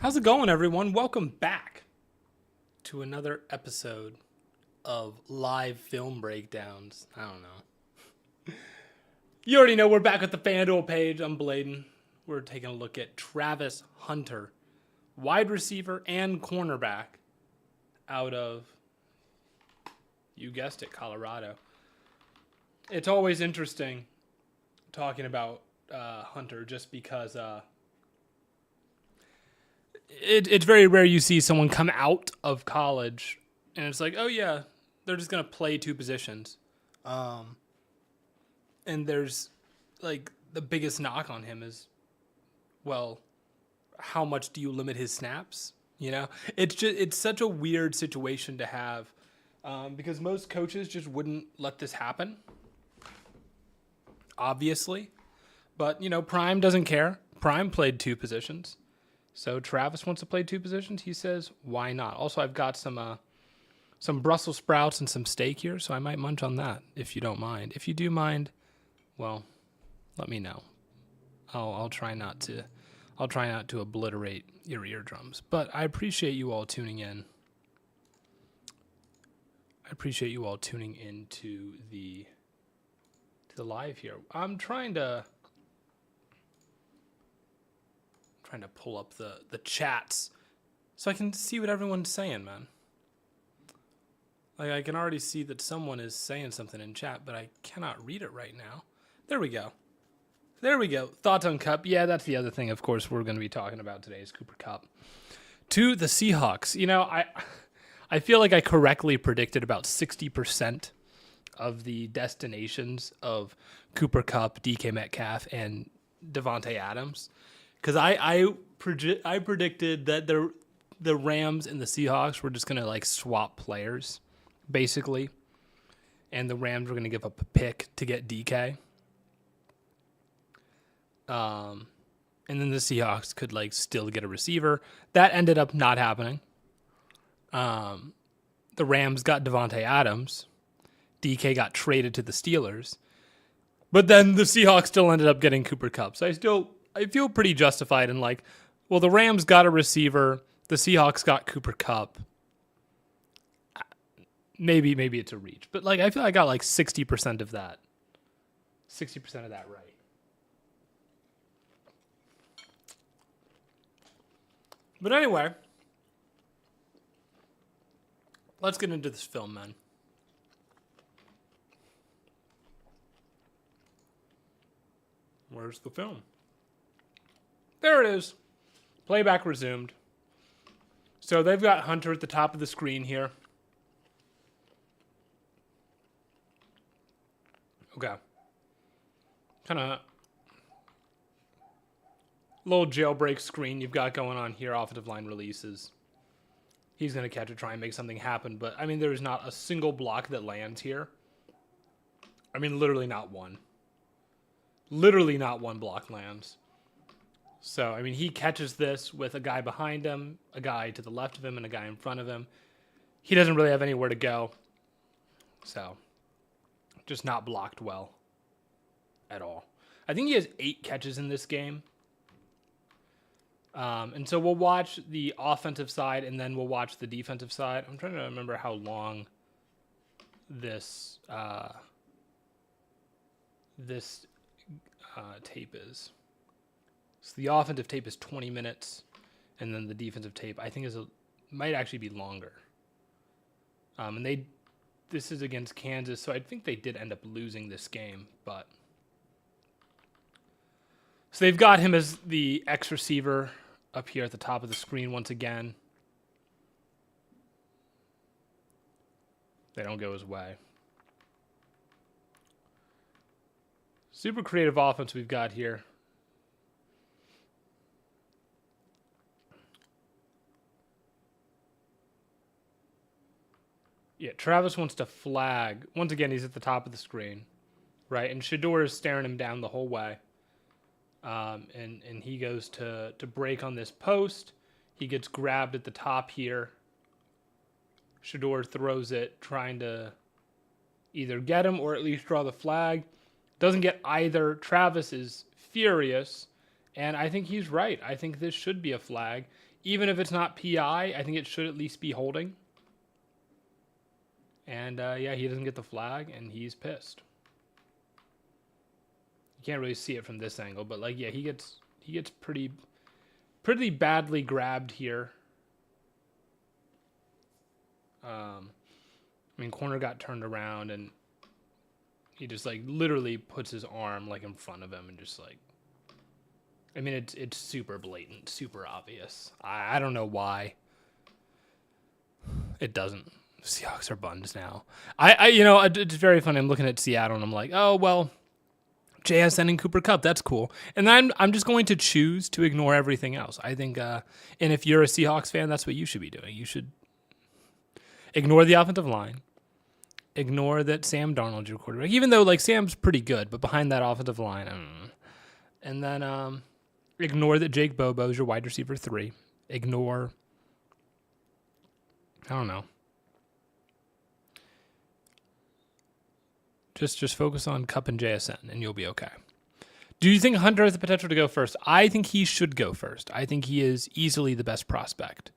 How's it going, everyone? Welcome back to another episode of live film breakdowns. I don't know. You already know we're back at the FanDuel page. I'm Blaiden. We're taking a look at Travis Hunter, wide receiver and cornerback out of, you guessed it, Colorado. It's always interesting talking about Hunter just because it's very rare you see someone come out of college and it's like, oh yeah, they're just going to play two positions. And there's like the biggest knock on him is, well, how much do you limit his snaps? You know, it's such a weird situation to have because most coaches just wouldn't let this happen, obviously. But, you know, Prime doesn't care. Prime played two positions. So Travis wants to play two positions. He says, why not? Also, I've got some Brussels sprouts and some steak here, so I might munch on that if you don't mind. If you do mind, well, let me know. I'll try not to obliterate your eardrums. But I appreciate you all tuning in. I appreciate you all tuning into the live here. I'm trying to pull up the chats so I can see what everyone's saying, man. Like, I can already see that someone is saying something in chat, but I cannot read it right now. There we go. Thoughts on Cup? Yeah, that's the other thing, of course, we're going to be talking about today is Cooper Kupp. To the Seahawks. You know, I feel like I correctly predicted about 60% of the destinations of Cooper Kupp, DK Metcalf, and Devontae Adams. Because I predicted that the Rams and the Seahawks were just going to like swap players, basically. And the Rams were going to give up a pick to get DK. And then the Seahawks could like still get a receiver. That ended up not happening. The Rams got Devontae Adams. DK got traded to the Steelers. But then the Seahawks still ended up getting Cooper Kupp. So I feel pretty justified in like, well, the Rams got a receiver. The Seahawks got Cooper Kupp. Maybe it's a reach. But like I feel I got like 60% of that. 60% of that right. But anyway, let's get into this film, man. Where's the film? There it is. Playback resumed. So they've got Hunter at the top of the screen here. Okay. Kind of little jailbreak screen you've got going on here. Offensive line releases. He's going to catch it, try and make something happen. But, I mean, there is not a single block that lands here. I mean, literally not one. Literally not one block lands. So, I mean, he catches this with a guy behind him, a guy to the left of him, and a guy in front of him. He doesn't really have anywhere to go. So, just not blocked well at all. I think he has 8 catches in this game. And so we'll watch the offensive side, and then we'll watch the defensive side. I'm trying to remember how long this tape is. So the offensive tape is 20 minutes, and then the defensive tape I think might actually be longer. And this is against Kansas, so I think they did end up losing this game, but so they've got him as the X receiver up here at the top of the screen once again. They don't go his way. Super creative offense we've got here. Yeah, Travis wants to flag. Once again, he's at the top of the screen, right? And Shador is staring him down the whole way. And he goes to break on this post. He gets grabbed at the top here. Shador throws it, trying to either get him or at least draw the flag. Doesn't get either. Travis is furious, and I think he's right. I think this should be a flag. even if it's not PI, I think it should at least be holding. And yeah, he doesn't get the flag, and he's pissed. You can't really see it from this angle, but like, yeah, he gets pretty badly grabbed here. I mean, corner got turned around, and he just like literally puts his arm like in front of him and just like. I mean, it's super blatant, super obvious. I don't know why it doesn't. Seahawks are buns now. You know, it's very funny. I'm looking at Seattle and I'm like, oh well, JSN and Cooper Kupp, that's cool. And then I'm just going to choose to ignore everything else. I think, and if you're a Seahawks fan, that's what you should be doing. You should ignore the offensive line. Ignore that Sam Darnold's your quarterback, even though like Sam's pretty good, but behind that offensive line, I don't know. And then ignore that Jake Bobo's your wide receiver 3. Ignore, I don't know. Just focus on Kupp and JSN, and you'll be okay. Do you think Hunter has the potential to go first? I think he should go first. I think he is easily the best prospect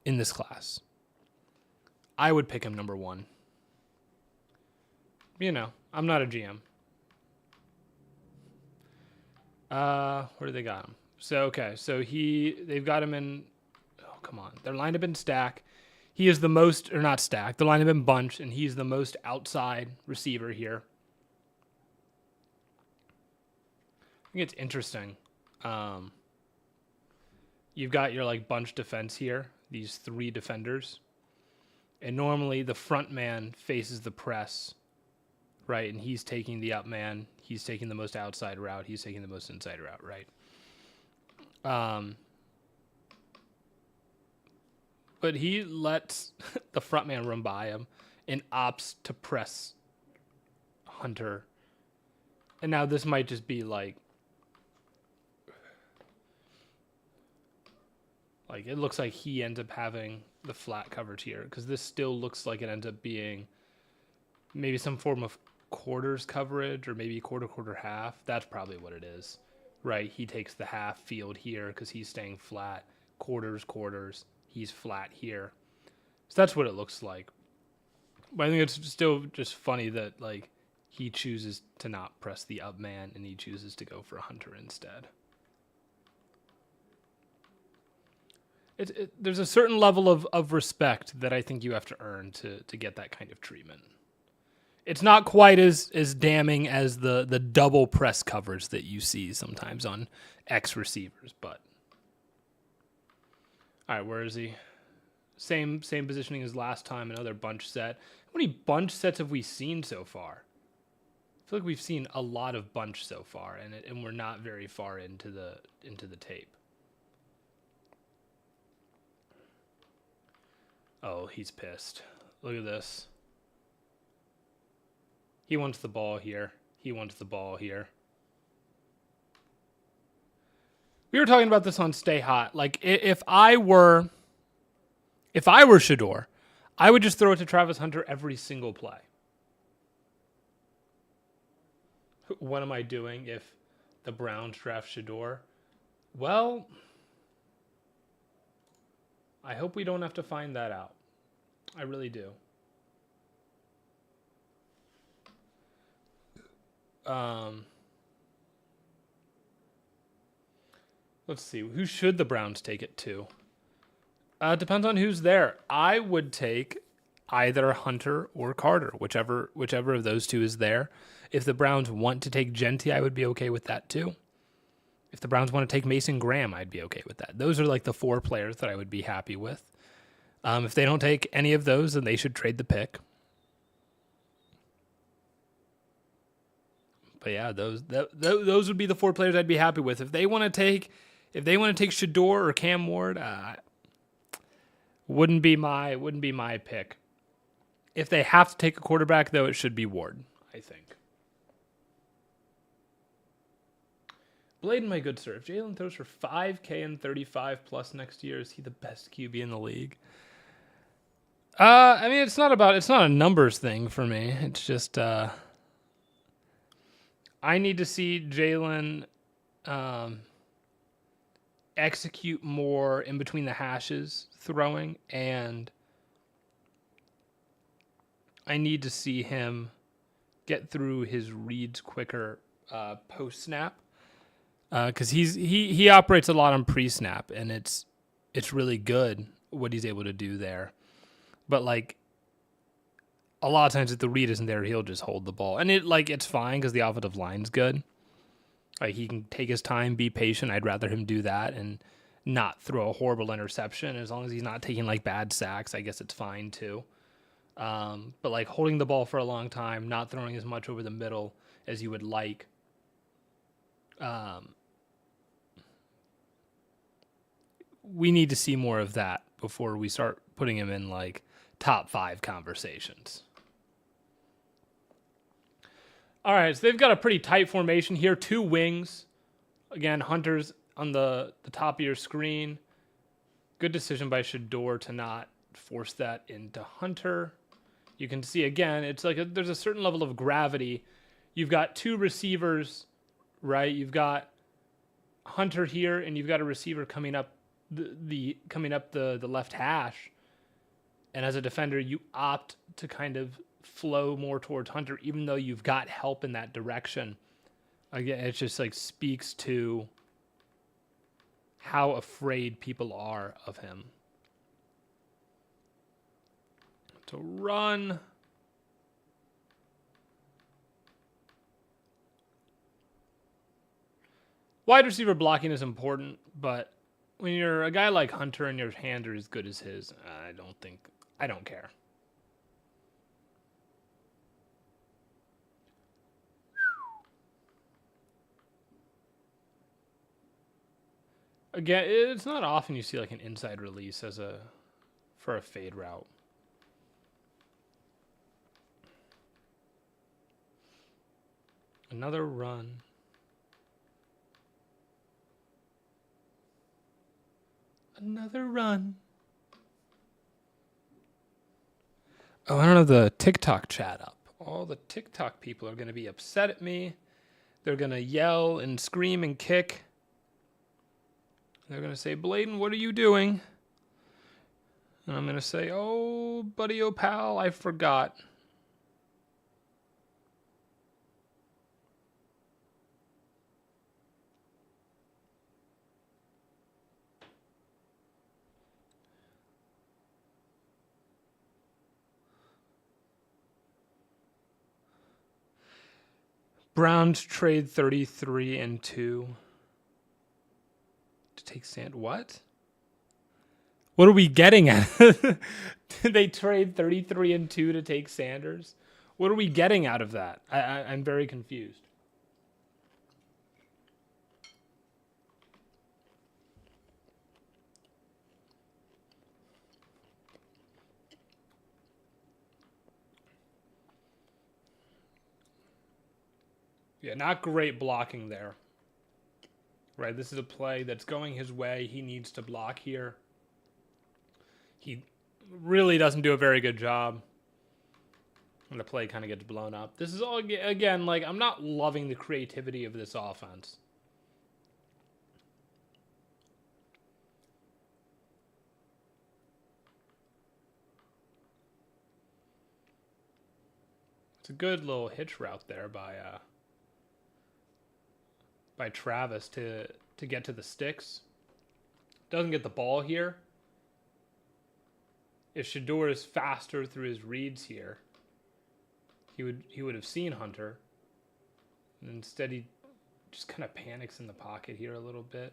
in this class. I would pick him number 1. You know, I'm not a GM. Where do they got him? So, okay, so they've got him in, oh, come on. They're lined up in stack. He is the most, or not stacked, they're lined up in bunch, and he's the most outside receiver here. I think it's interesting. You've got your like bunch defense here, these 3 defenders. And normally the front man faces the press, right? And he's taking the up man. He's taking the most outside route. He's taking the most inside route, right? But he lets the front man run by him and opts to press Hunter. And now this might just be like it looks like he ends up having the flat coverage here, because this still looks like it ends up being maybe some form of quarters coverage, or maybe quarter half. That's probably what it is, right? He takes the half field here because he's staying flat. Quarters. He's flat here. So that's what it looks like. But I think it's still just funny that like he chooses to not press the up man and he chooses to go for Hunter instead. There's a certain level of respect that I think you have to earn to get that kind of treatment. It's not quite as damning as the double press coverage that you see sometimes on X receivers, but all right, where is he? Same positioning as last time, another bunch set. How many bunch sets have we seen so far? I feel like we've seen a lot of bunch so far, and we're not very far into the tape. Oh, he's pissed. Look at this. He wants the ball here. He wants the ball here. We were talking about this on Stay Hot. Like, if I were Shador, I would just throw it to Travis Hunter every single play. What am I doing if the Browns draft Shador? Well, I hope we don't have to find that out. I really do. Let's see. Who should the Browns take it to? Depends on who's there. I would take either Hunter or Carter, whichever of those two is there. If the Browns want to take Genty, I would be okay with that too. If the Browns want to take Mason Graham, I'd be okay with that. Those are like the 4 players that I would be happy with. If they don't take any of those, then they should trade the pick. But yeah, those would be the 4 players I'd be happy with. If they want to take Shador or Cam Ward, wouldn't be my pick. If they have to take a quarterback, though, it should be Ward, I think. Blaiden, my good sir, if Jalen throws for $5K and 35 plus next year, is he the best QB in the league? I mean, it's not a numbers thing for me. It's just I need to see Jalen execute more in between the hashes throwing, and I need to see him get through his reads quicker post snap, because he operates a lot on pre snap, and it's really good what he's able to do there. But like a lot of times, if the read isn't there, he'll just hold the ball, and it's fine because the offensive line's good. Like he can take his time, be patient. I'd rather him do that and not throw a horrible interception. As long as he's not taking like bad sacks, I guess it's fine too. But like holding the ball for a long time, not throwing as much over the middle as you would like. We need to see more of that before we start putting him in like top 5 conversations. All right, so they've got a pretty tight formation here. 2 wings. Again, Hunter's on the top of your screen. Good decision by Shador to not force that into Hunter. You can see, again, it's like there's a certain level of gravity. You've got 2 receivers, right? You've got Hunter here, and you've got a receiver coming up the left hash. And as a defender, you opt to kind of flow more towards Hunter, even though you've got help in that direction. Again, it just like speaks to how afraid people are of him. To run. Wide receiver blocking is important, but when you're a guy like Hunter and your hands are as good as his, I don't care. Again, it's not often you see like an inside release for a fade route. Another run. Another run. Oh, I don't have the TikTok chat up. All the TikTok people are going to be upset at me. They're going to yell and scream and kick. They're going to say, Blaiden, what are you doing? And I'm going to say, oh, buddy, oh, pal, I forgot. Browns trade 33 and 2 to take Sand. What? What are we getting at? Did they trade 33 and 2 to take Sanders? What are we getting out of that? I'm very confused. Yeah, not great blocking there. Right, this is a play that's going his way. He needs to block here. He really doesn't do a very good job. And the play kind of gets blown up. This is all, again, like, I'm not loving the creativity of this offense. It's a good little hitch route there by Travis to get to the sticks. Doesn't get the ball here. If Shador is faster through his reads here, he would have seen Hunter. And instead he just kind of panics in the pocket here a little bit.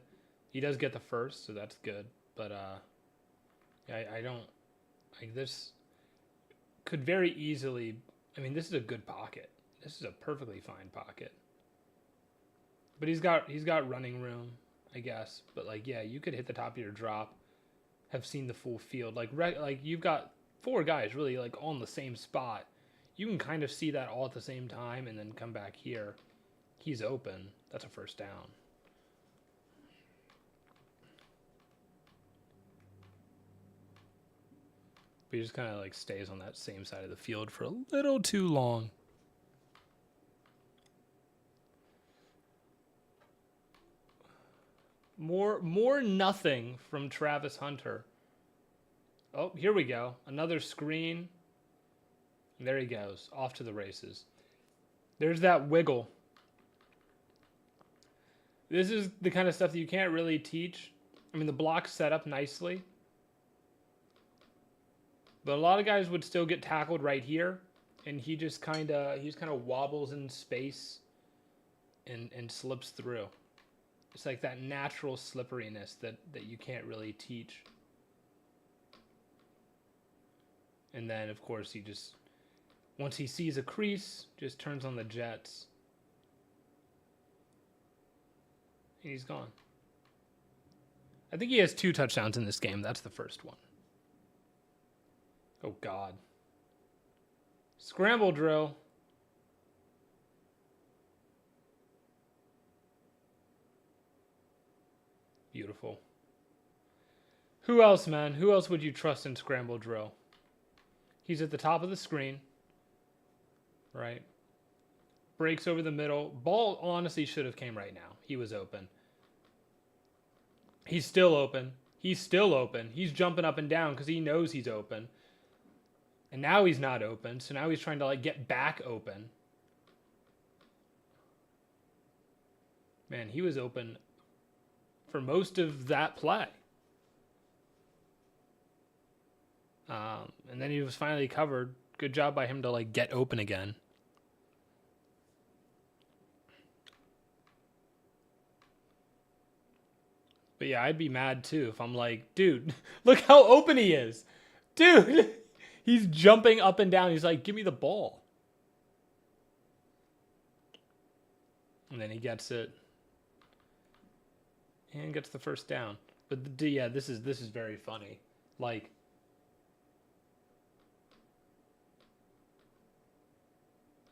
He does get the first, so that's good. But I don't like this. Could very easily. I mean, this is a good pocket. This is a perfectly fine pocket. But he's got running room, I guess. But like, yeah, you could hit the top of your drop, have seen the full field. Like you've got 4 guys really like all in the same spot. You can kind of see that all at the same time and then come back here. He's open. That's a first down. But he just kind of like stays on that same side of the field for a little too long. More nothing from Travis Hunter. Oh, here we go. Another screen. There he goes. Off to the races. There's that wiggle. This is the kind of stuff that you can't really teach. I mean, the block's set up nicely. But a lot of guys would still get tackled right here. And he just kind of wobbles in space and slips through. It's like that natural slipperiness that you can't really teach. And then, of course, he just, once he sees a crease, just turns on the jets. And he's gone. I think he has 2 touchdowns in this game. That's the first one. Oh, God. Scramble drill. Beautiful. Who else, man? Who else would you trust in scramble drill? He's at the top of the screen. Right? Breaks over the middle. Ball honestly should have came right now. He was open. He's still open. He's still open. He's jumping up and down because he knows he's open. And now he's not open. So now he's trying to like get back open. Man, he was open for most of that play. And then he was finally covered. Good job by him to like get open again. But yeah, I'd be mad too if I'm like, dude, look how open he is. Dude, he's jumping up and down. He's like, give me the ball. And then he gets it. And gets the first down. But yeah, this is very funny. Like,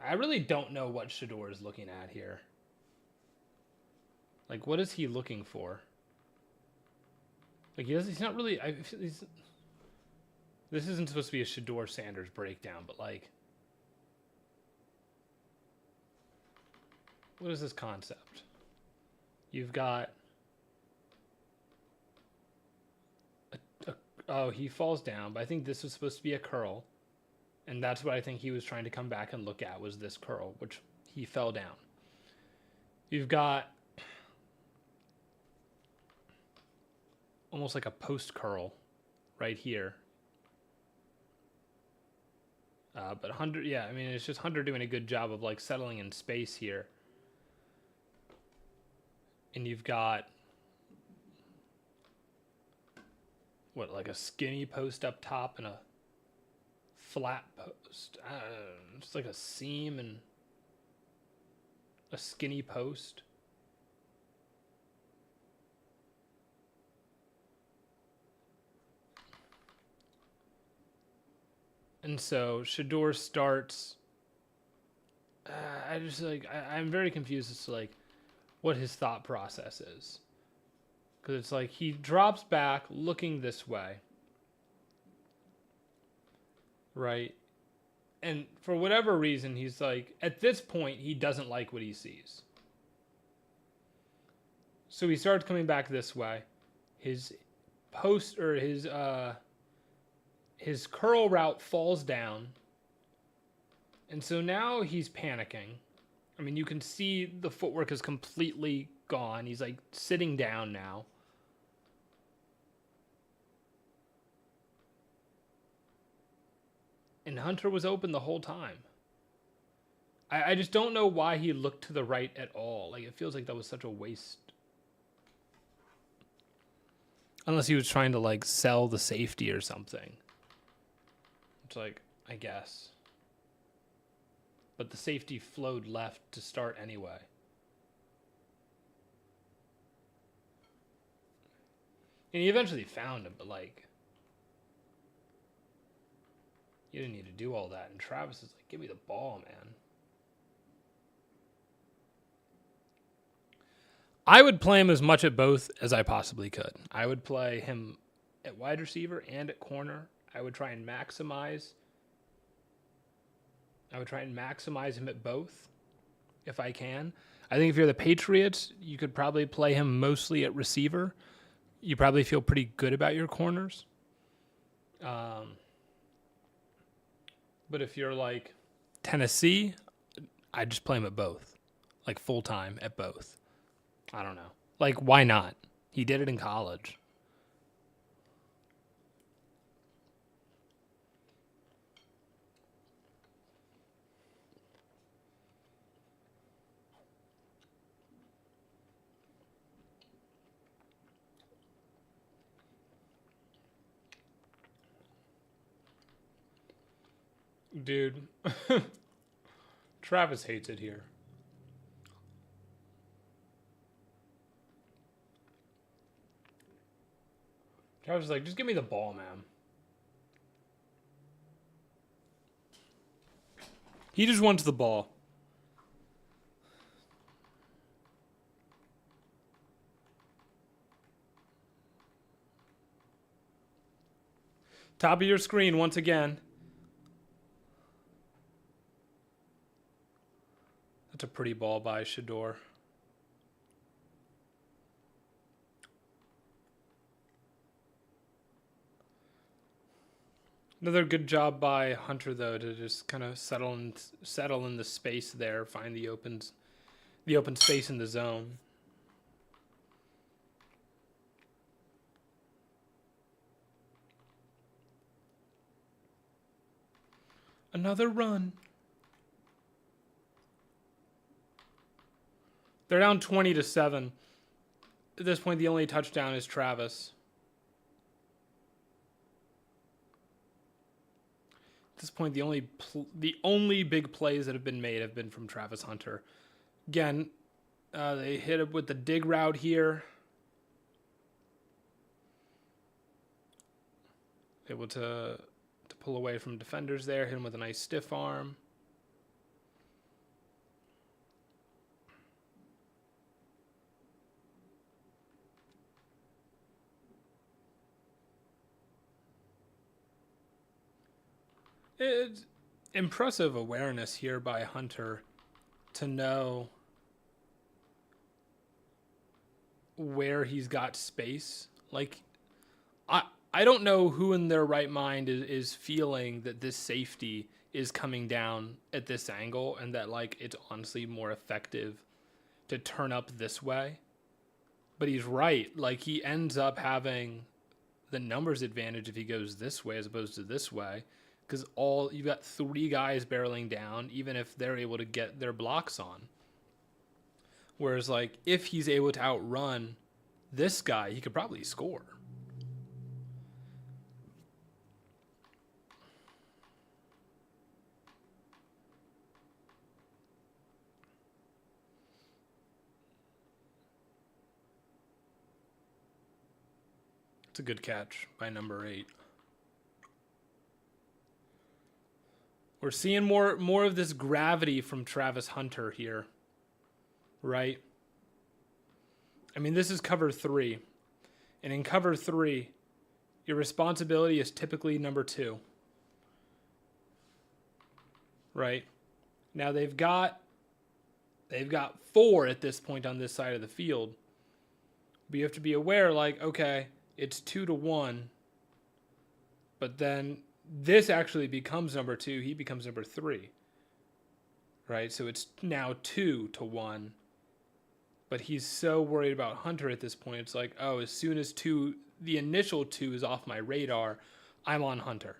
I really don't know what Shedeur is looking at here. Like, what is he looking for? Like, he's not really... this isn't supposed to be a Shedeur Sanders breakdown, but, like... What is this concept? You've got... Oh, he falls down, but I think this was supposed to be a curl. And that's what I think he was trying to come back and look at, was this curl, which he fell down. You've got almost like a post curl right here. But Hunter, yeah, I mean, it's just Hunter doing a good job of like settling in space here. And you've got, what, like a skinny post up top and a flat post. It's like a seam and a skinny post. And so Shedeur starts. I'm very confused as to like what his thought process is, because it's like he drops back looking this way, right? And for whatever reason, he's like, at this point, he doesn't like what he sees. So he starts coming back this way. His post or his curl route falls down. And so now he's panicking. I mean, you can see the footwork is completely gone. He's like sitting down now. And Hunter was open the whole time. I just don't know why he looked to the right at all. Like, it feels like that was such a waste. Unless he was trying to, like, sell the safety or something. It's like, I guess. But the safety flowed left to start anyway. And he eventually found him, but, like, you didn't need to do all that. And Travis is like, give me the ball, man. I would play him as much at both as I possibly could. I would play him at wide receiver and at corner. I would try and maximize him at both if I can. I think if you're the Patriots, you could probably play him mostly at receiver. You probably feel pretty good about your corners. But if you're like Tennessee, I'd just play him at both. Like full time at both. I don't know. Like, why not? He did it in college. Dude. Travis hates it here. Travis is like, just give me the ball, man. He just wants the ball. Top of your screen once again. That's a pretty ball by Shador. Another good job by Hunter, though, to just kind of settle in the space there, find the open space in the zone. Another run. They're down 20-7. At this point, the only touchdown is Travis. At this point, the only big plays that have been made have been from Travis Hunter. Again, they hit it with the dig route here. Able to pull away from defenders there. Hit him with a nice stiff arm. It's impressive awareness here by Hunter to know where he's got space. Like, I don't know who in their right mind is feeling that this safety is coming down at this angle and that, like, it's honestly more effective to turn up this way. But he's right. Like, he ends up having the numbers advantage if he goes this way as opposed to this way. Because you've got three guys barreling down, even if they're able to get their blocks on. Whereas, like, if he's able to outrun this guy, he could probably score. It's a good catch by number 8. We're seeing more of this gravity from Travis Hunter here, right? I mean, this is cover 3. And in cover 3, your responsibility is typically number 2. Right? Now they've got 4 at this point on this side of the field. But you have to be aware, like, okay, it's 2-1. But then this actually becomes number 2. He becomes number 3. Right? So it's now 2-1. But he's so worried about Hunter at this point. It's like, oh, as soon as the initial 2 is off my radar, I'm on Hunter.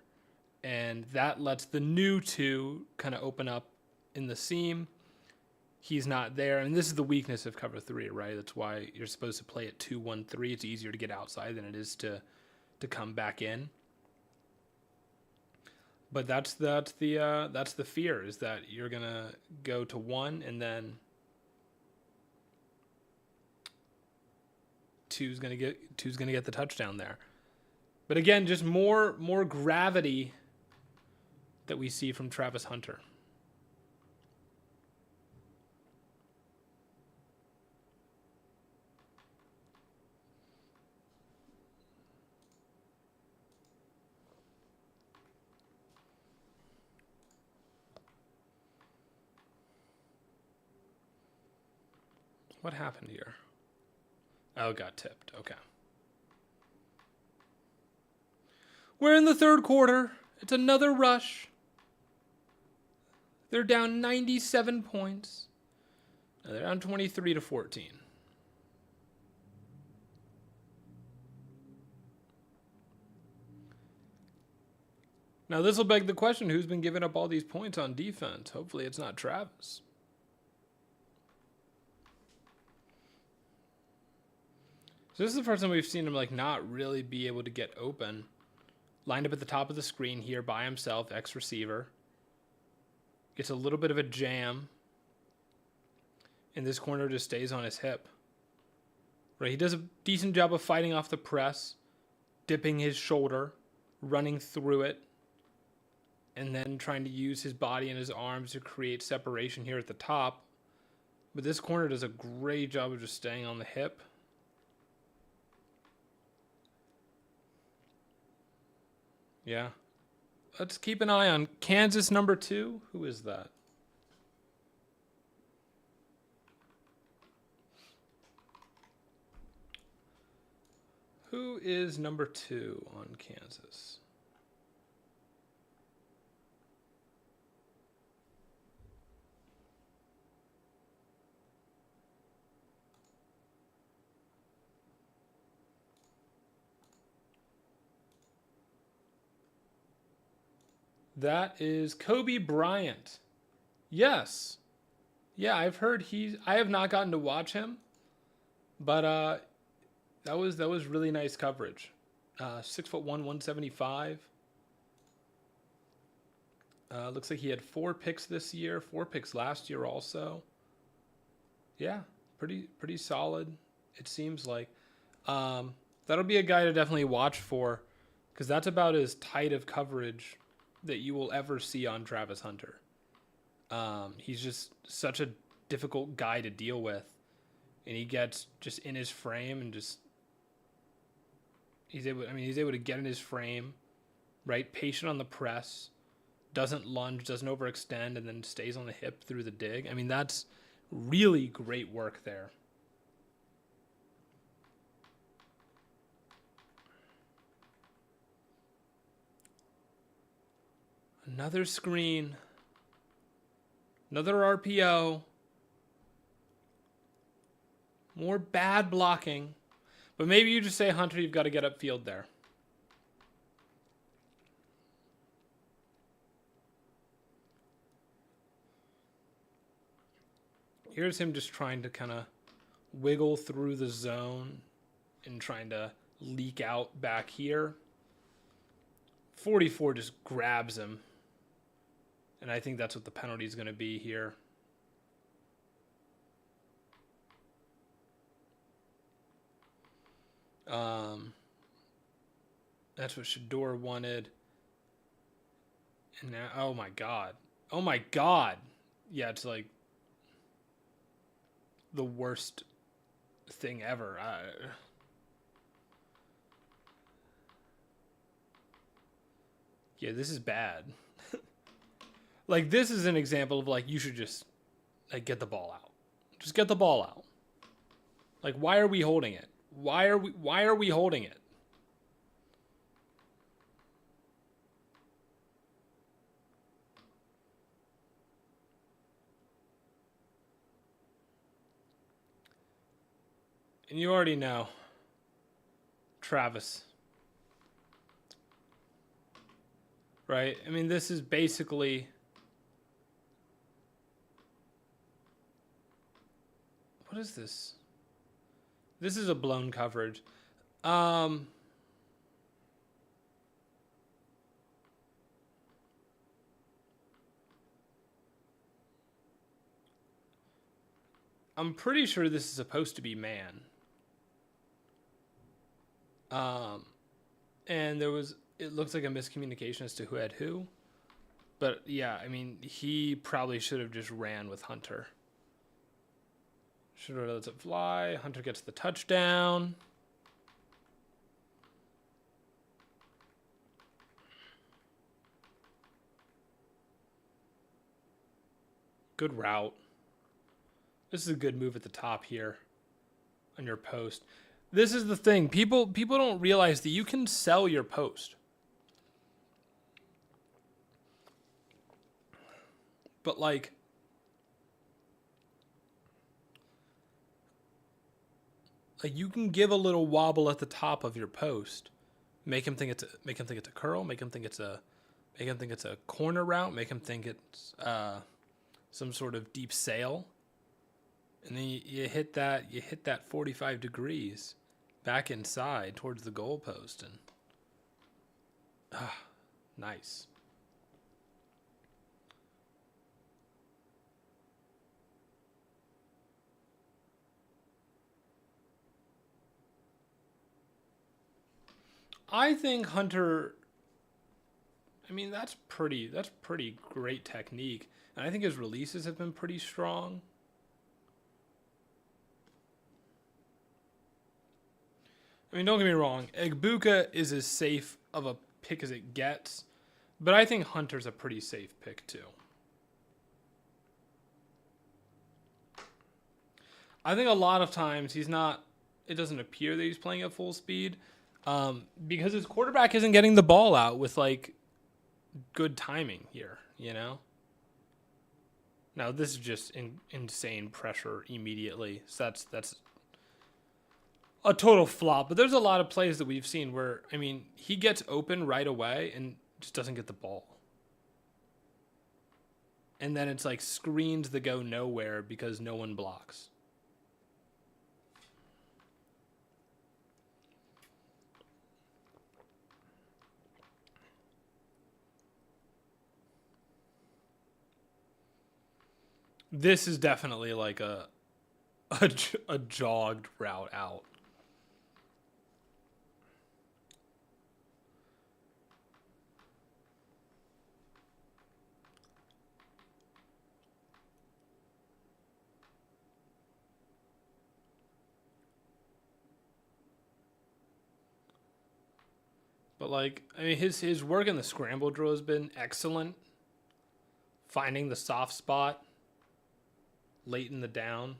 And that lets the new 2 kind of open up in the seam. He's not there. And this is the weakness of cover 3, right? That's why you're supposed to play it 2-1-3. It's easier to get outside than it is to come back in. But that's the fear, is that you're gonna go to 1 and then 2's gonna get the touchdown there. But again, just more gravity that we see from Travis Hunter. What happened here? Oh, it got tipped. Okay. We're in the third quarter. It's another rush. They're down 97 points. Now they're down 23-14. Now this will beg the question, who's been giving up all these points on defense? Hopefully it's not Travis. So this is the first time we've seen him like not really be able to get open. Lined up at the top of the screen here by himself, ex-receiver. Gets a little bit of a jam. And this corner just stays on his hip. Right, he does a decent job of fighting off the press, dipping his shoulder, running through it, and then trying to use his body and his arms to create separation here at the top. But this corner does a great job of just staying on the hip. Yeah. Let's keep an eye on Kansas number 2. Who is that? Who is number 2 on Kansas? That is Kobe Bryant. Yes. Yeah, I've heard I have not gotten to watch him, but that was really nice coverage. 6'1", 175. Looks like he had 4 picks this year, 4 picks last year also. Yeah, pretty solid. It seems like that'll be a guy to definitely watch for, because that's about as tight of coverage that you will ever see on Travis Hunter. He's just such a difficult guy to deal with, and he gets just in his frame and just he's able to get in his frame, right? Patient on the press, doesn't lunge, doesn't overextend, and then stays on the hip through the dig. I mean, that's really great work there. Another screen. Another RPO. More bad blocking. But maybe you just say, Hunter, you've got to get upfield there. Here's him just trying to kind of wiggle through the zone and trying to leak out back here. 44 just grabs him. And I think that's what the penalty is going to be here. That's what Shador wanted. And now, oh my God. Oh my God. Yeah, it's like the worst thing ever. Yeah, this is bad. Like, this is an example of, like, you should just, like, get the ball out. Just get the ball out. Like, why are we holding it? Why are we holding it? And you already know Travis. Right? I mean, this is basically... What is this? This is a blown coverage. I'm pretty sure this is supposed to be man. And it looks like a miscommunication as to who had who. But yeah, I mean, he probably should have just ran with Hunter. Should have let it fly. Hunter gets the touchdown. Good route. This is a good move at the top here on your post. This is the thing. People don't realize that you can sell your post. But like you can give a little wobble at the top of your post. Make him think it's a curl, make him think it's a corner route, make him think it's some sort of deep sail. And then you hit that 45 degrees back inside towards the goalpost, and nice. I think Hunter, I mean, that's pretty great technique. And I think his releases have been pretty strong. I mean, don't get me wrong. Egbuka is as safe of a pick as it gets. But I think Hunter's a pretty safe pick, too. I think a lot of times it doesn't appear that he's playing at full speed. Because his quarterback isn't getting the ball out with, like, good timing here, you know? Now, this is just insane pressure immediately. So that's a total flop. But there's a lot of plays that we've seen where, I mean, he gets open right away and just doesn't get the ball. And then it's like screens that go nowhere because no one blocks. This is definitely like a jogged route out. But like, I mean, his work in the scramble drill has been excellent. Finding the soft spot late in the down.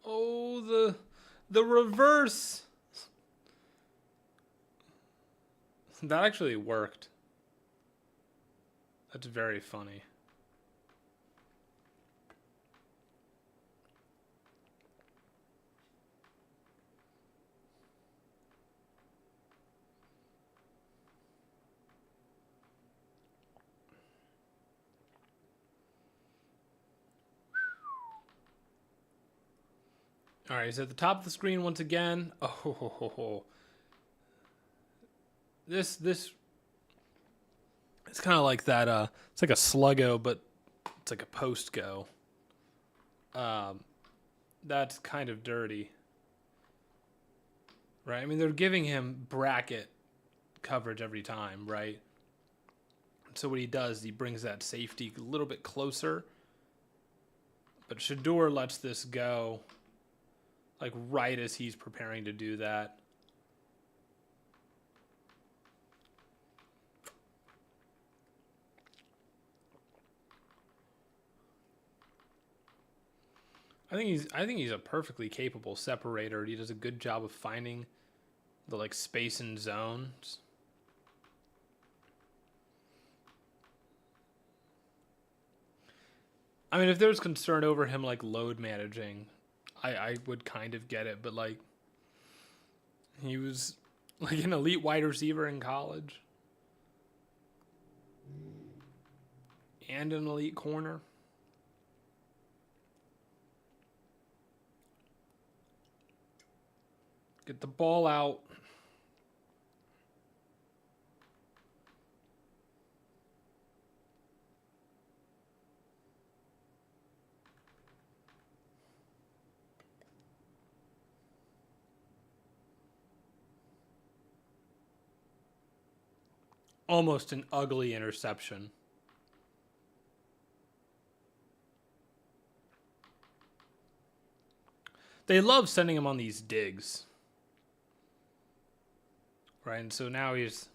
Oh, the reverse. That actually worked. That's very funny. All right, he's at the top of the screen once again. Oh, this it's kind of like that. It's like a sluggo, but it's like a post go. That's kind of dirty, right? I mean, they're giving him bracket coverage every time, right? So what he does, he brings that safety a little bit closer. But Shador lets this go, like right as he's preparing to do that. I think he's a perfectly capable separator. He does a good job of finding the like space and zones. I mean, if there's concern over him like load managing, I would kind of get it, but like he was like an elite wide receiver in college and an elite corner. Get the ball out. Almost an ugly interception. They love sending him on these digs. Right, and so now he's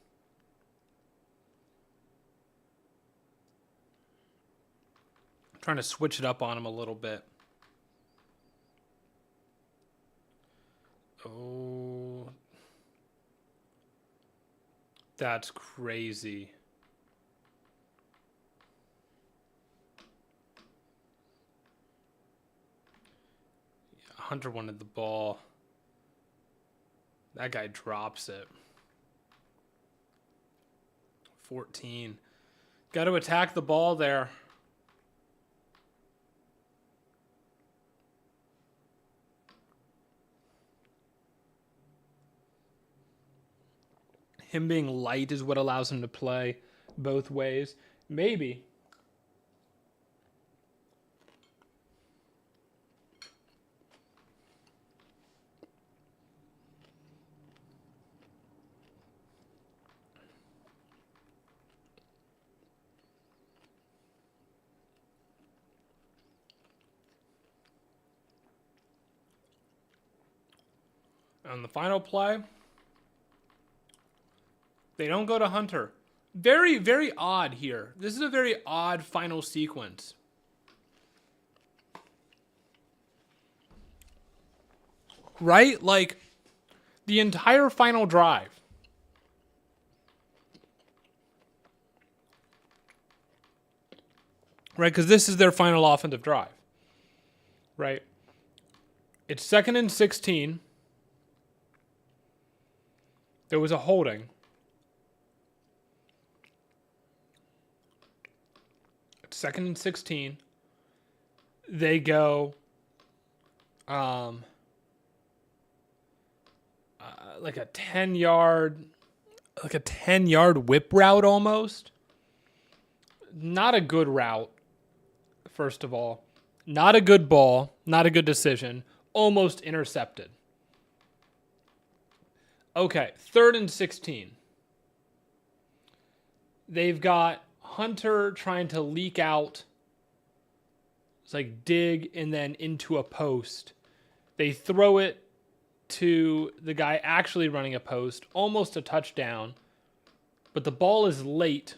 trying to switch it up on him a little bit. Oh, that's crazy. Hunter wanted the ball. That guy drops it. 14. Got to attack the ball there. Him being light is what allows him to play both ways. Maybe. On the final play, they don't go to Hunter. Very, very odd here. This is a very odd final sequence. Right? Like, the entire final drive. Right? Because this is their final offensive drive. Right? It's 2nd and 16. There was a holding. It's 2nd and 16. They go like a 10-yard whip route almost. Not a good route, first of all. Not a good ball, not a good decision. Almost intercepted. Okay, 3rd and 16. They've got Hunter trying to leak out. It's like dig and then into a post. They throw it to the guy actually running a post, almost a touchdown, but the ball is late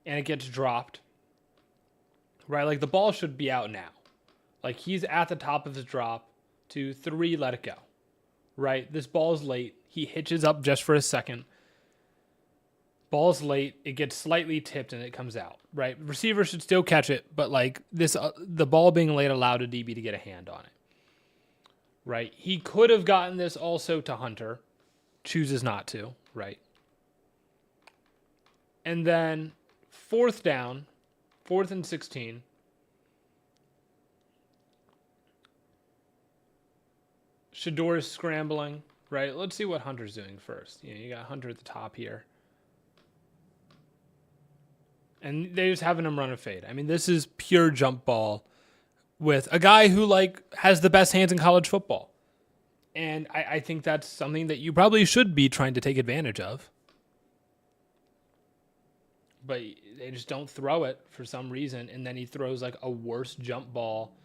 and it gets dropped. Right? Like the ball should be out now. Like he's at the top of his drop. 2, 3, let it go. Right? This ball's late. He hitches up just for a second. Ball's late. It gets slightly tipped and it comes out. Right? Receiver should still catch it, but like this, the ball being late allowed a DB to get a hand on it. Right? He could have gotten this also to Hunter. Chooses not to. Right? And then 4th down, 4th and 16. Shador is scrambling, right? Let's see what Hunter's doing first. You got Hunter at the top here. And they're just having him run a fade. I mean, this is pure jump ball with a guy who, like, has the best hands in college football. And I think that's something that you probably should be trying to take advantage of. But they just don't throw it for some reason. And then he throws, like, a worse jump ball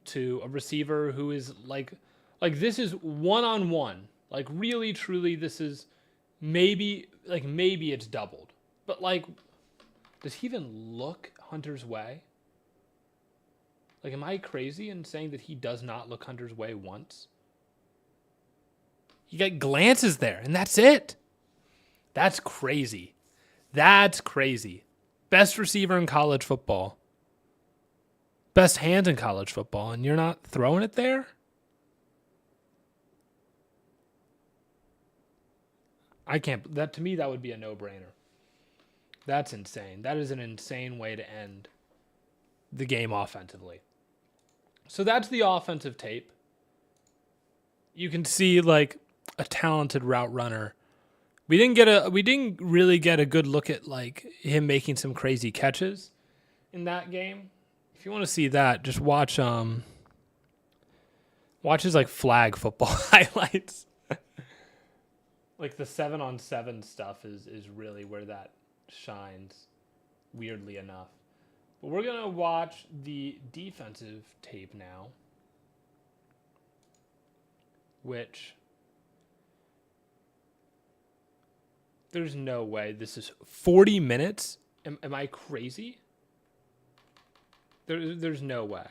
to a receiver who is, like this is one-on-one. Like, really, truly, this is maybe it's doubled. But, like, does he even look Hunter's way? Like, am I crazy in saying that he does not look Hunter's way once? You get glances there, and that's it. That's crazy. That's crazy. Best receiver in college football. Best hands in college football, and you're not throwing it there? I can't. That to me, that would be a no-brainer. That's insane. That is an insane way to end the game offensively. So that's the offensive tape. You can see like a talented route runner. We didn't really get a good look at like him making some crazy catches in that game. If you want to see that, just watch his like flag football highlights. Like the 7-on-7 stuff is really where that shines, weirdly enough. But we're going to watch the defensive tape now. which there's no way this is 40 minutes. Am I crazy? There's no way.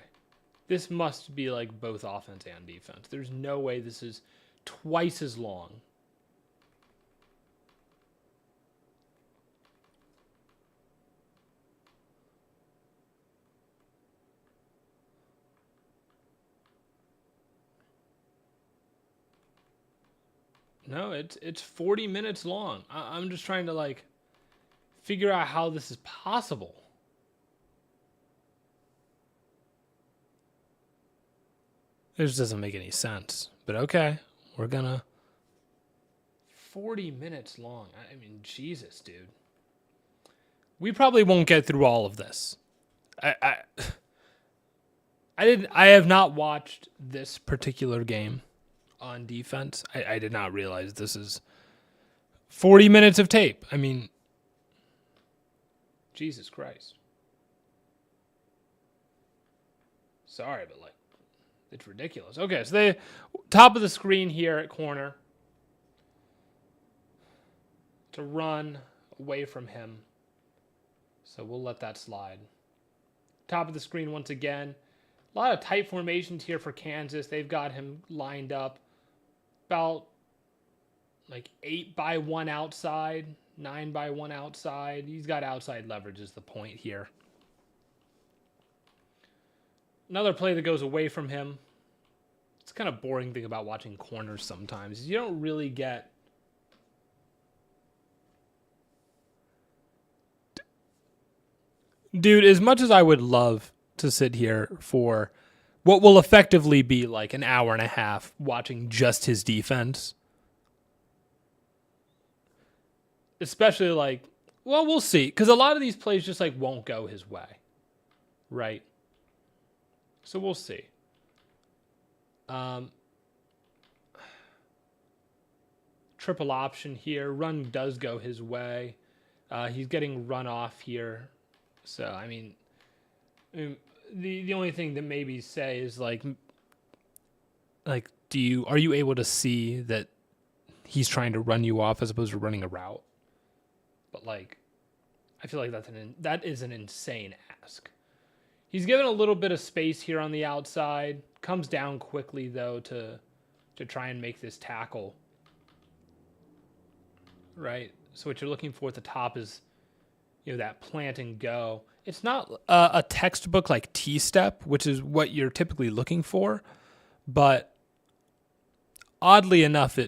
This must be like both offense and defense. There's no way this is twice as long. No, it's 40 minutes long. I'm just trying to like figure out how this is possible. It just doesn't make any sense. But okay, we're gonna 40 minutes long. I mean, Jesus, dude. We probably won't get through all of this. I have not watched this particular game on defense. I did not realize this is 40 minutes of tape. I mean, Jesus Christ. Sorry, but like, it's ridiculous. Okay, so the top of the screen here at corner to run away from him. So we'll let that slide. Top of the screen once again. A lot of tight formations here for Kansas. They've got him lined up about like 8-by-1 outside, 9-by-1 outside. He's got outside leverage is the point here. Another play that goes away from him. It's kind of boring thing about watching corners sometimes. You don't really get dude, as much as I would love to sit here for what will effectively be like an hour and a half watching just his defense, especially like, well, we'll see, because a lot of these plays just like won't go his way, right? So we'll see. Triple option here. Run does go his way. He's getting run off here. So, I mean the only thing that maybe say is like are you able to see that he's trying to run you off as opposed to running a route? But like, I feel like that is an insane ask. He's given a little bit of space here on the outside. Comes down quickly though to try and make this tackle. Right? So what you're looking for at the top is, you know, that plant and go. It's not a textbook like T-step, which is what you're typically looking for, but oddly enough,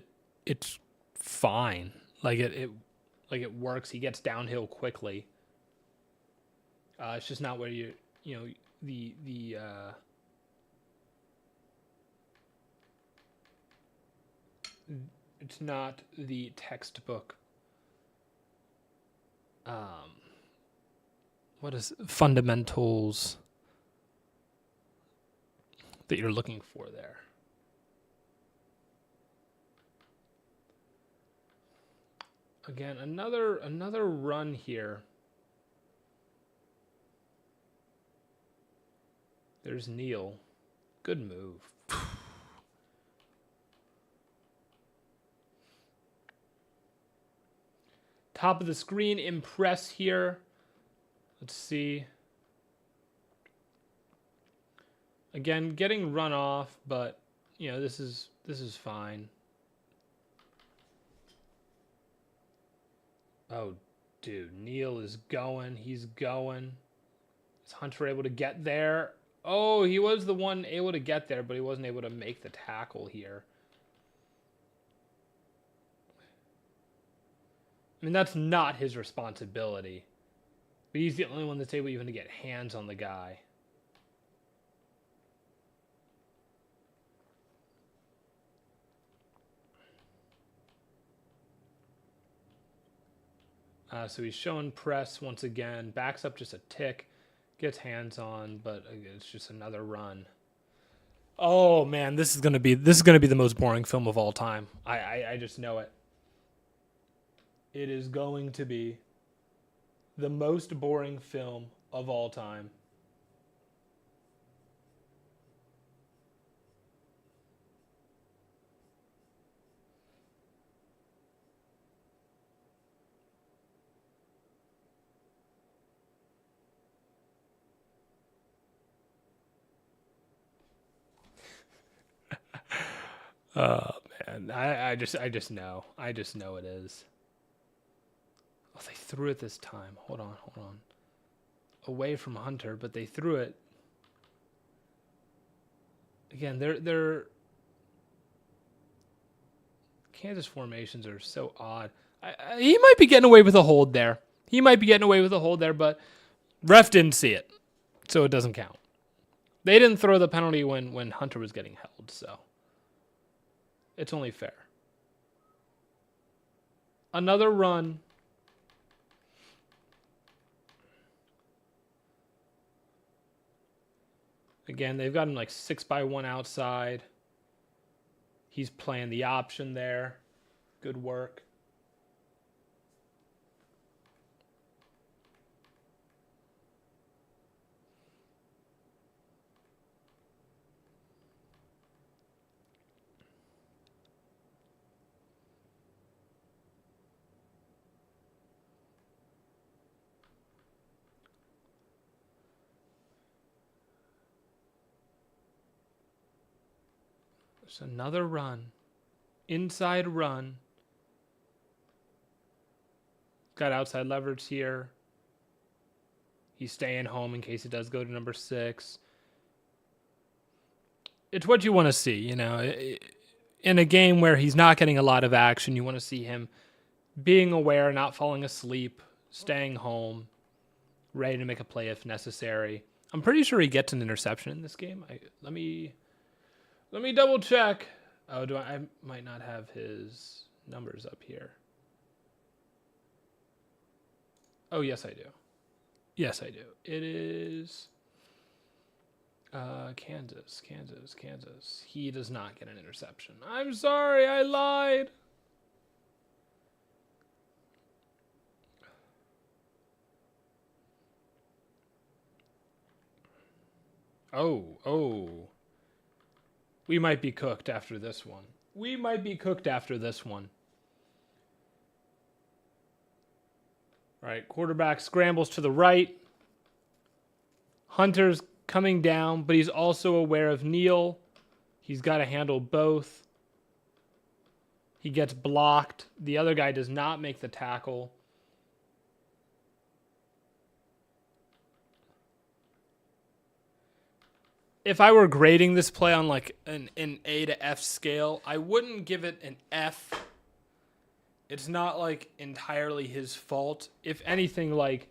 it's fine. Like it works. He gets downhill quickly. It's just not where it's not the textbook. What is fundamentals that you're looking for there? Again, another run here. There's Neal. Good move. Top of the screen, impress here. Let's see. Again, getting run off, but you know, this is fine. Oh, dude, Neal is going. He's going. Is Hunter able to get there? Oh, he was the one able to get there, but he wasn't able to make the tackle here. I mean, that's not his responsibility. But he's the only one that's able even to get hands on the guy. So he's showing press once again. Backs up just a tick. Gets hands on, but it's just another run. Oh man, this is gonna be the most boring film of all time. I just know it. It is going to be the most boring film of all time. Oh man, I just know. I just know it is. Oh, they threw it this time. Hold on. Away from Hunter, but they threw it. Again, they're Kansas formations are so odd. He might be getting away with a hold there. But ref didn't see it, so it doesn't count. They didn't throw the penalty when Hunter was getting held, so it's only fair. Another run. Again, they've got him like 6-by-1 outside. He's playing the option there. Good work. There's another run. Inside run. Got outside leverage here. He's staying home in case it does go to number 6. It's what you want to see, you know. In a game where he's not getting a lot of action, you want to see him being aware, not falling asleep, staying home, ready to make a play if necessary. I'm pretty sure he gets an interception in this game. Let me double check. Oh, I might not have his numbers up here. Oh, yes, I do. It is Kansas. He does not get an interception. I'm sorry, I lied. Oh. We might be cooked after this one. All right, quarterback scrambles to the right. Hunter's coming down, but he's also aware of Neal. He's got to handle both. He gets blocked. The other guy does not make the tackle. If I were grading this play on like an A to F scale, I wouldn't give it an F. It's not like entirely his fault. If anything, like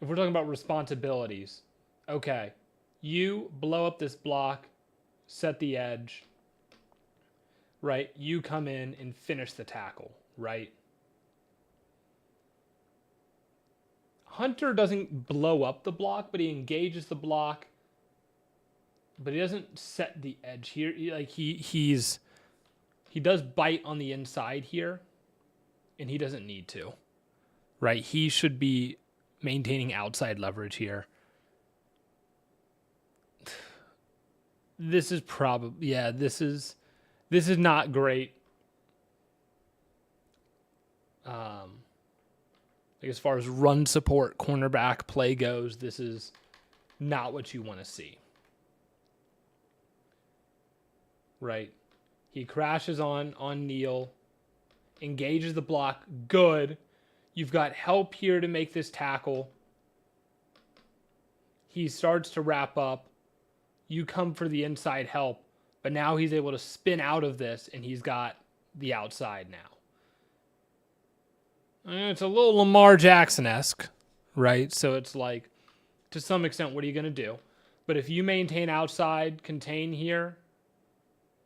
if we're talking about responsibilities, okay, you blow up this block, set the edge, right? You come in and finish the tackle, right? Hunter doesn't blow up the block, but he engages the block. But he doesn't set the edge here. He does bite on the inside here, and he doesn't need to, right? He should be maintaining outside leverage here. This is this is not great. As far as run support, cornerback play goes, this is not what you want to see. Right. He crashes on Neal, engages the block. Good. You've got help here to make this tackle. He starts to wrap up. You come for the inside help, but now he's able to spin out of this, and he's got the outside now. It's a little Lamar Jackson-esque, right? So it's like, to some extent, what are you going to do? But if you maintain outside, contain here,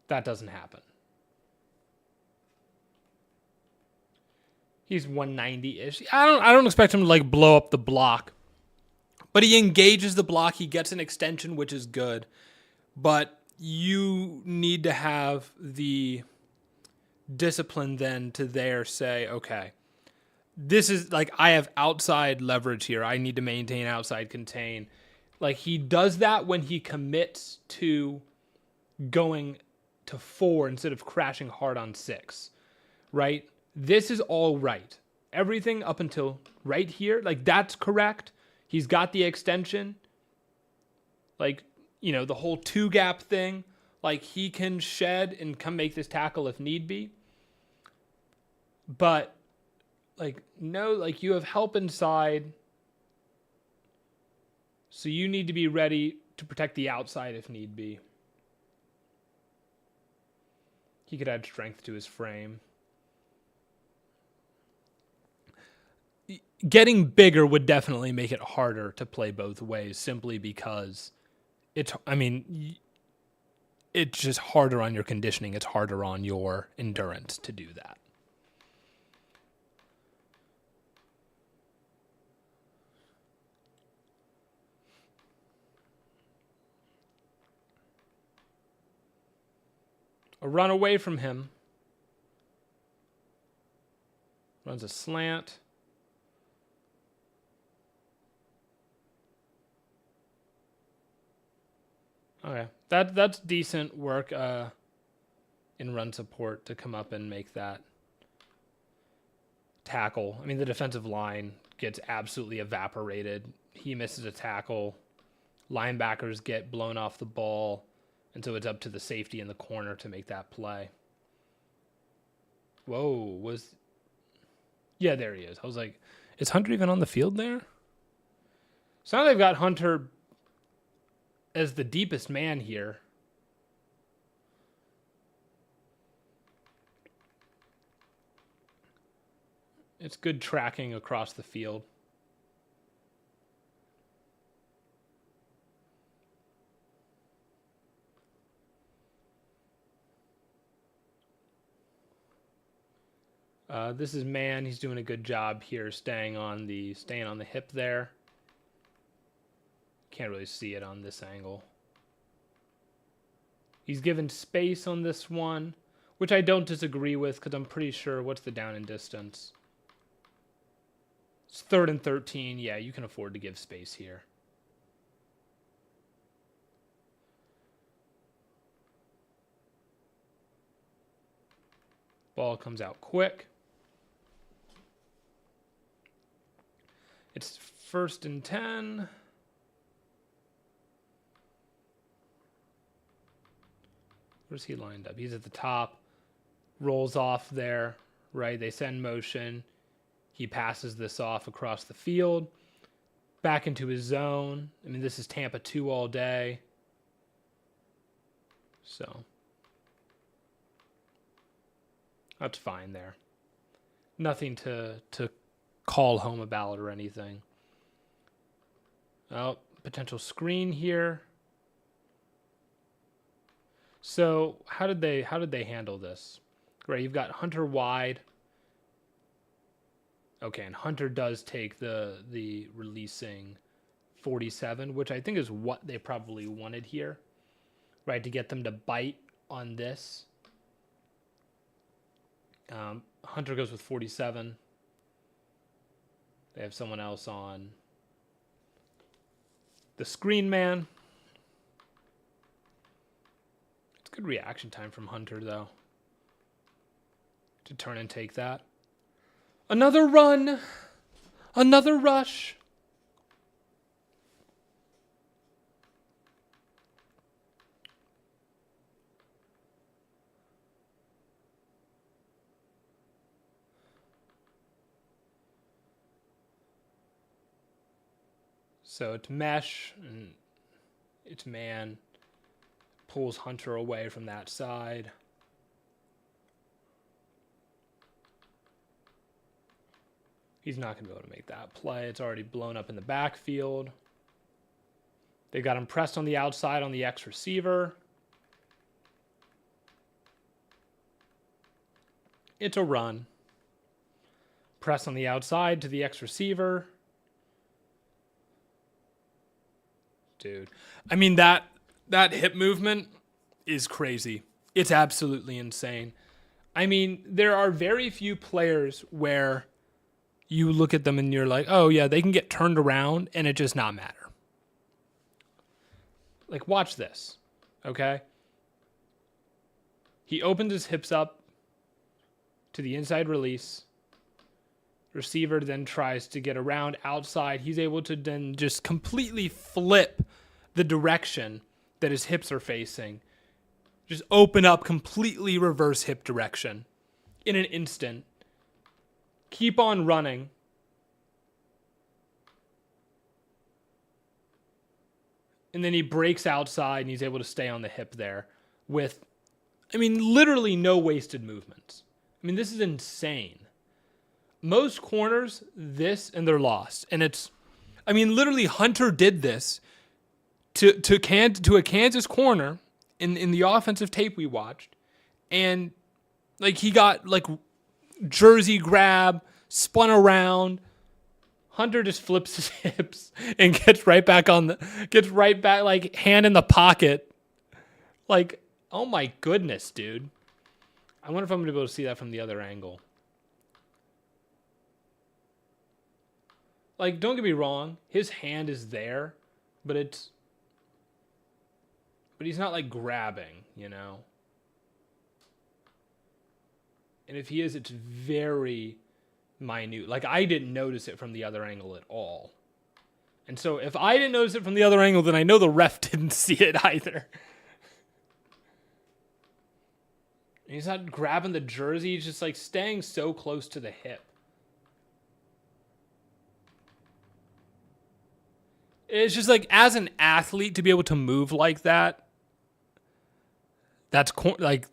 that doesn't happen. He's 190-ish. I don't expect him to like blow up the block. But he engages the block. He gets an extension, which is good. But you need to have the discipline then to say, okay, this is like I have outside leverage here. I need to maintain outside contain. Like he does that when he commits to going to 4 instead of crashing hard on 6, right? This is all right. Everything up until right here, like that's correct. He's got the extension. Like, you know, the whole 2-gap thing, Like, he can shed and come make this tackle if need be. But, like, no, like, you have help inside. So you need to be ready to protect the outside if need be. He could add strength to his frame. Getting bigger would definitely make it harder to play both ways, simply because it's just harder on your conditioning. It's harder on your endurance to do that. A run away from him. Runs a slant. Okay, that's decent work in run support to come up and make that tackle. I mean, the defensive line gets absolutely evaporated. He misses a tackle. Linebackers get blown off the ball, and so it's up to the safety in the corner to make that play. Whoa, yeah, there he is. I was like, is Hunter even on the field there? So now they've got Hunter as the deepest man here. It's good tracking across the field. This is man. He's doing a good job here, staying on the hip there. Can't really see it on this angle. He's given space on this one, which I don't disagree with, because I'm pretty sure, what's the down and distance? It's 3rd and 13. Yeah, you can afford to give space here. Ball comes out quick. It's 1st and 10. Where's he lined up? He's at the top. Rolls off there, right? They send motion. He passes this off across the field. Back into his zone. I mean, this is Tampa 2 all day. So that's fine there. Nothing to call home about or anything. Oh, potential screen here. So how did they handle this? Right, you've got Hunter wide. Okay, and Hunter does take the releasing 47, which I think is what they probably wanted here, right, to get them to bite on this. Hunter goes with 47. They have someone else on the screen man. It's good reaction time from Hunter, though, to turn and take that. Another run. Another rush. So it's mesh, and it's man. Pulls Hunter away from that side. He's not going to be able to make that play. It's already blown up in the backfield. They got him pressed on the outside on the X receiver. It's a run. Press on the outside to the X receiver. Dude. I mean, that hip movement is crazy. It's absolutely insane. I mean, there are very few players where you look at them and you're like, oh yeah, they can get turned around and it just not matter. Like, watch this, okay? He opens his hips up to the inside release. Receiver then tries to get around outside. He's able to then just completely flip the direction that his hips are facing. just open up completely reverse hip direction in an instant. Keep on running. And then he breaks outside and he's able to stay on the hip there with, I mean, literally no wasted movements. I mean, this is insane. Most corners, and they're lost. And it's, I mean, literally Hunter did this to a Kansas corner in the offensive tape we watched. And like he got like jersey grab, spun around. Hunter just flips his hips and gets right back like hand in the pocket. Like, oh my goodness, dude. I wonder if I'm going to be able to see that from the other angle. Like, don't get me wrong. His hand is there, but he's not like grabbing, you know? And if he is, it's very minute. Like, I didn't notice it from the other angle at all. And so if I didn't notice it from the other angle, then I know the ref didn't see it either. He's not grabbing the jersey. He's just like staying so close to the hip. It's just like, as an athlete, to be able to move like that, that's like,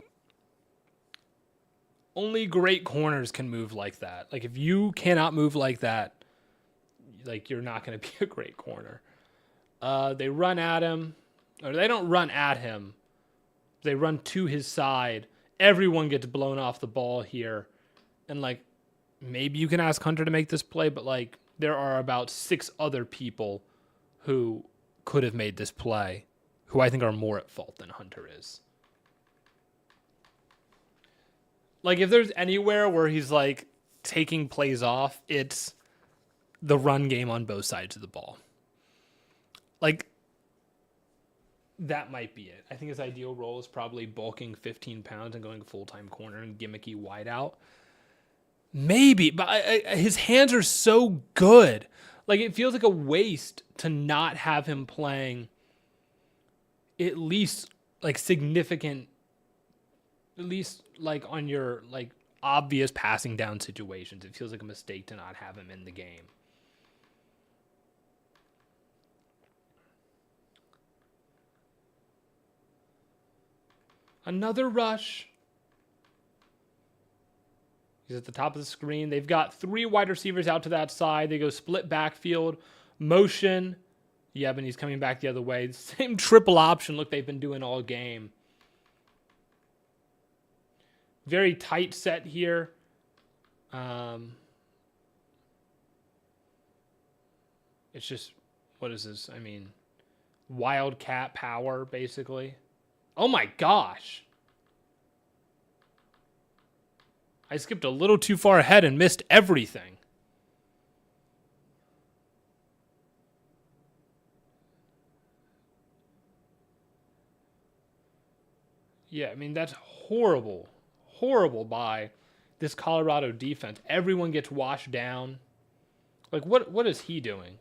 only great corners can move like that. Like, if you cannot move like that, like, you're not going to be a great corner. They run at him, or they don't run at him. They run to his side. Everyone gets blown off the ball here. And, like, maybe you can ask Hunter to make this play, but, like, there are about 6 other people who could have made this play, who I think are more at fault than Hunter is. Like, if there's anywhere where he's, like, taking plays off, it's the run game on both sides of the ball. Like, that might be it. I think his ideal role is probably bulking 15 pounds and going full-time corner and gimmicky wideout. Maybe, but his hands are so good. Like, it feels like a waste to not have him playing at least, like, significant, at least, like, on your, like, obvious passing down situations. It feels like a mistake to not have him in the game. Another rush. He's at the top of the screen. They've got 3 wide receivers out to that side. They go split backfield, motion. Yeah, but he's coming back the other way. Same triple option look they've been doing all game. Very tight set here. It's just, what is this? I mean, wildcat power, basically. Oh my gosh. I skipped a little too far ahead and missed everything. Yeah, I mean, that's horrible. Horrible by this Colorado defense. Everyone gets washed down. Like, what is he doing?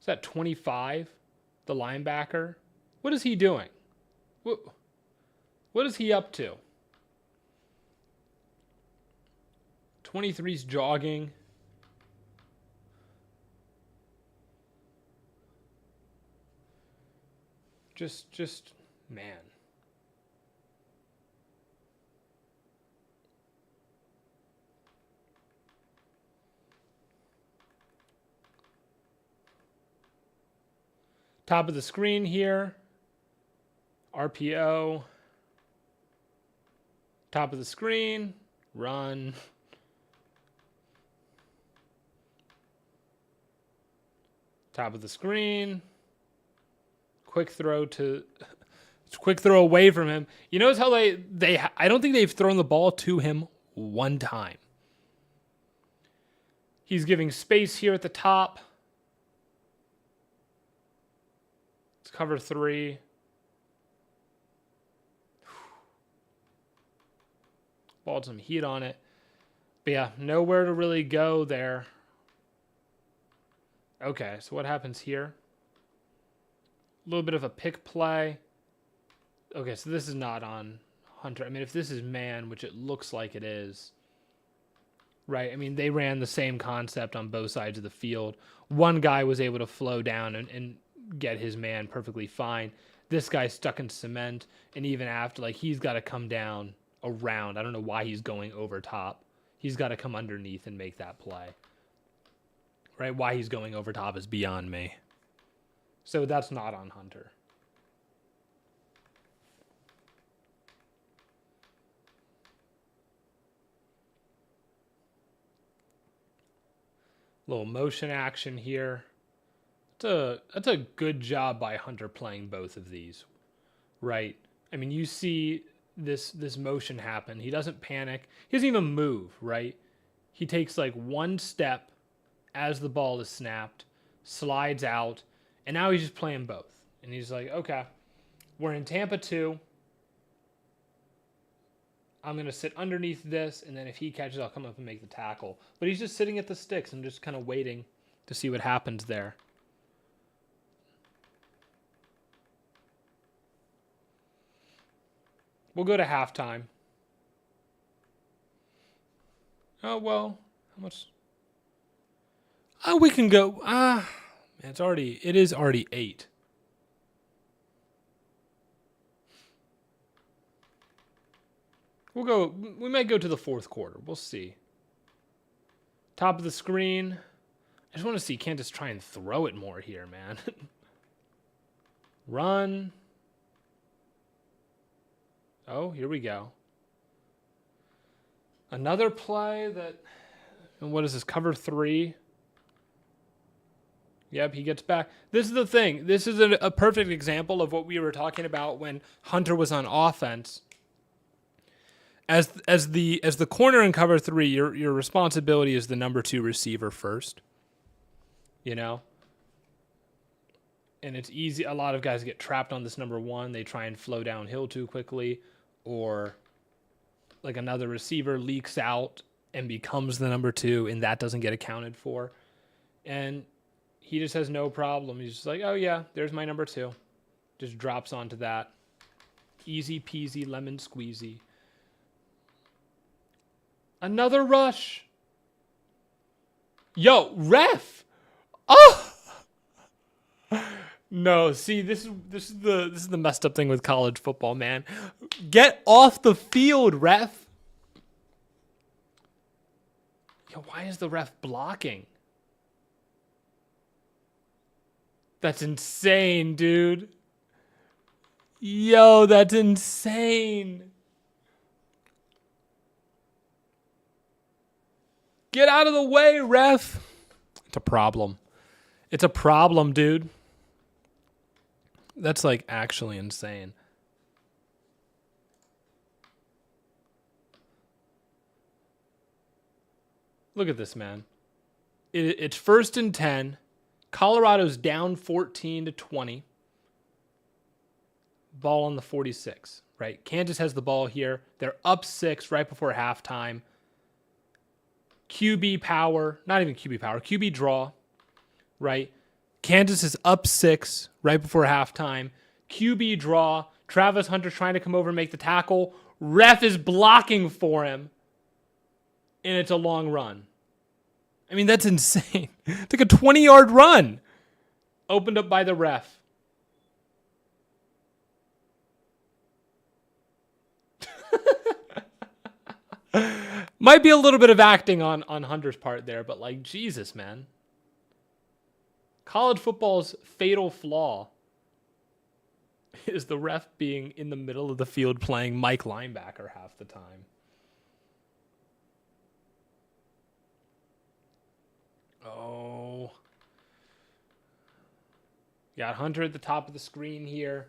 Is that 25? The linebacker? What is he doing? What is he up to? 23's jogging. Just, man. Top of the screen here. RPO. Top of the screen. Run. Top of the screen. Quick throw away from him. You notice how they I don't think they've thrown the ball to him one time. He's giving space here at the top. It's cover 3. Balled some heat on it. But yeah, nowhere to really go there. Okay, so what happens here? A little bit of a pick play. Okay, so this is not on Hunter. I mean, if this is man, which it looks like it is, right? I mean, they ran the same concept on both sides of the field. One guy was able to flow down and get his man perfectly fine. This guy's stuck in cement, and even after, like, he's got to come down around. I don't know why he's going over top. He's got to come underneath and make that play. Right? Why he's going over top is beyond me. So that's not on Hunter. Little motion action here. That's a good job by Hunter playing both of these, right? I mean, you see this motion happen. He doesn't panic. He doesn't even move, right? He takes like one step as the ball is snapped, slides out, and now he's just playing both. And he's like, okay, we're in Tampa 2. I'm going to sit underneath this, and then if he catches, I'll come up and make the tackle. But he's just sitting at the sticks and just kind of waiting to see what happens there. We'll go to halftime. Oh, well, how much? Oh, we can go. It is already 8. We might go to the fourth quarter. We'll see. Top of the screen. I just want to see. Can't just try and throw it more here, man. Run. Oh, here we go. Another play that... And what is this? Cover 3. Yep, he gets back. This is the thing. This is a perfect example of what we were talking about when Hunter was on offense. As the corner in cover 3, your responsibility is the number 2 receiver first. You know? And it's easy. A lot of guys get trapped on this number 1. They try and flow downhill too quickly, or like another receiver leaks out and becomes the number 2, and that doesn't get accounted for. And he just has no problem. He's just like, oh yeah, there's my number 2. Just drops onto that. Easy peasy lemon squeezy. Another rush. Yo, ref. Oh. No, see, this is the messed up thing with college football, man. Get off the field, ref. Yo, why is the ref blocking? That's insane, dude. Yo, that's insane. Get out of the way, ref. It's a problem. It's a problem, dude. That's like actually insane. Look at this, man. It's 1st and 10. Colorado's down 14-20. Ball on the 46, right? Kansas has the ball here. They're up 6 right before halftime. QB power, not even QB power, QB draw, right? Kansas is up 6 right before halftime. QB draw. Travis Hunter's trying to come over and make the tackle. Ref is blocking for him. And it's a long run. I mean, that's insane. It's like a 20-yard run. Opened up by the ref. Might be a little bit of acting on Hunter's part there, but like, Jesus, man. College football's fatal flaw is the ref being in the middle of the field playing Mike linebacker half the time. Oh. Got Hunter at the top of the screen here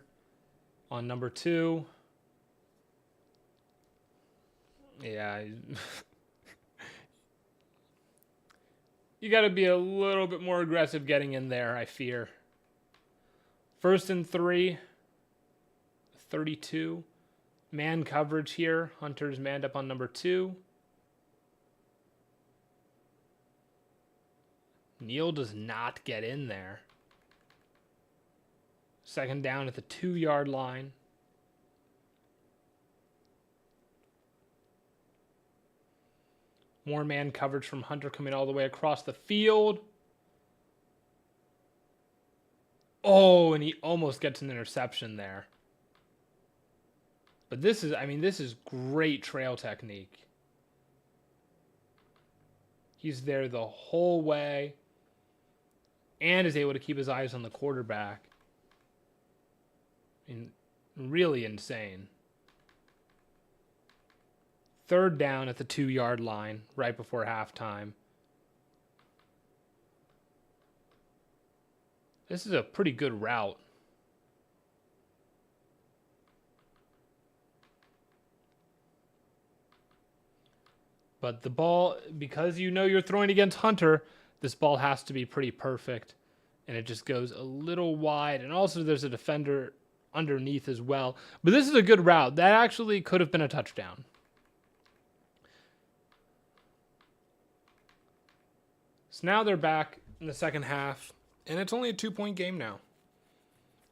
on number 2. Yeah. You got to be a little bit more aggressive getting in there, I fear. 1st and 3. 32. Man coverage here. Hunter's manned up on number 2. Neal does not get in there. 2nd down at the 2-yard line. More man coverage from Hunter coming all the way across the field. Oh, and he almost gets an interception there. But this is great trail technique. He's there the whole way and is able to keep his eyes on the quarterback. Really insane. Third down at the 2-yard line right before halftime. This is a pretty good route. But the ball, because you know you're throwing against Hunter, this ball has to be pretty perfect. And it just goes a little wide. And also there's a defender underneath as well. But this is a good route. That actually could have been a touchdown. So now they're back in the second half. And it's only a 2-point game now.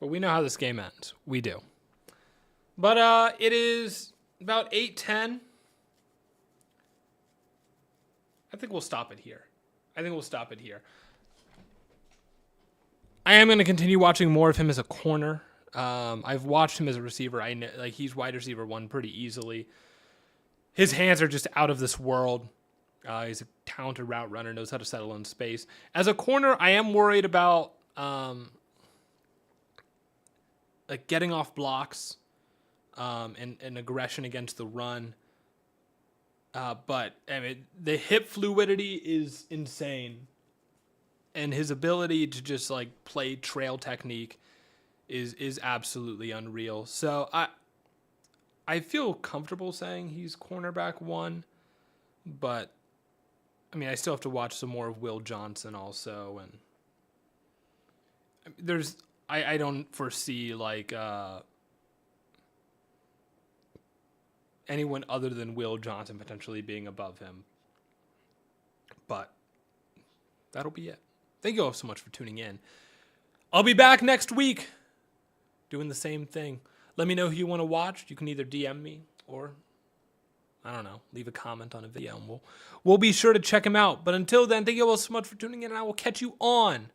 But we know how this game ends. We do. But it is about 8-10. I think we'll stop it here. I am going to continue watching more of him as a corner. I've watched him as a receiver. I know, like, he's wide receiver 1 pretty easily. His hands are just out of this world. He's a talented route runner, knows how to settle in space. As a corner, I am worried about like getting off blocks and aggression against the run. But I mean, the hip fluidity is insane, and his ability to just like play trail technique is absolutely unreal. So I feel comfortable saying he's cornerback 1, but I mean, I still have to watch some more of Will Johnson also, and I don't foresee like anyone other than Will Johnson potentially being above him. But that'll be it. Thank you all so much for tuning in. I'll be back next week doing the same thing. Let me know who you want to watch. You can either DM me or, I don't know, leave a comment on a video, and we'll be sure to check him out. But until then, thank you all so much for tuning in, and I will catch you on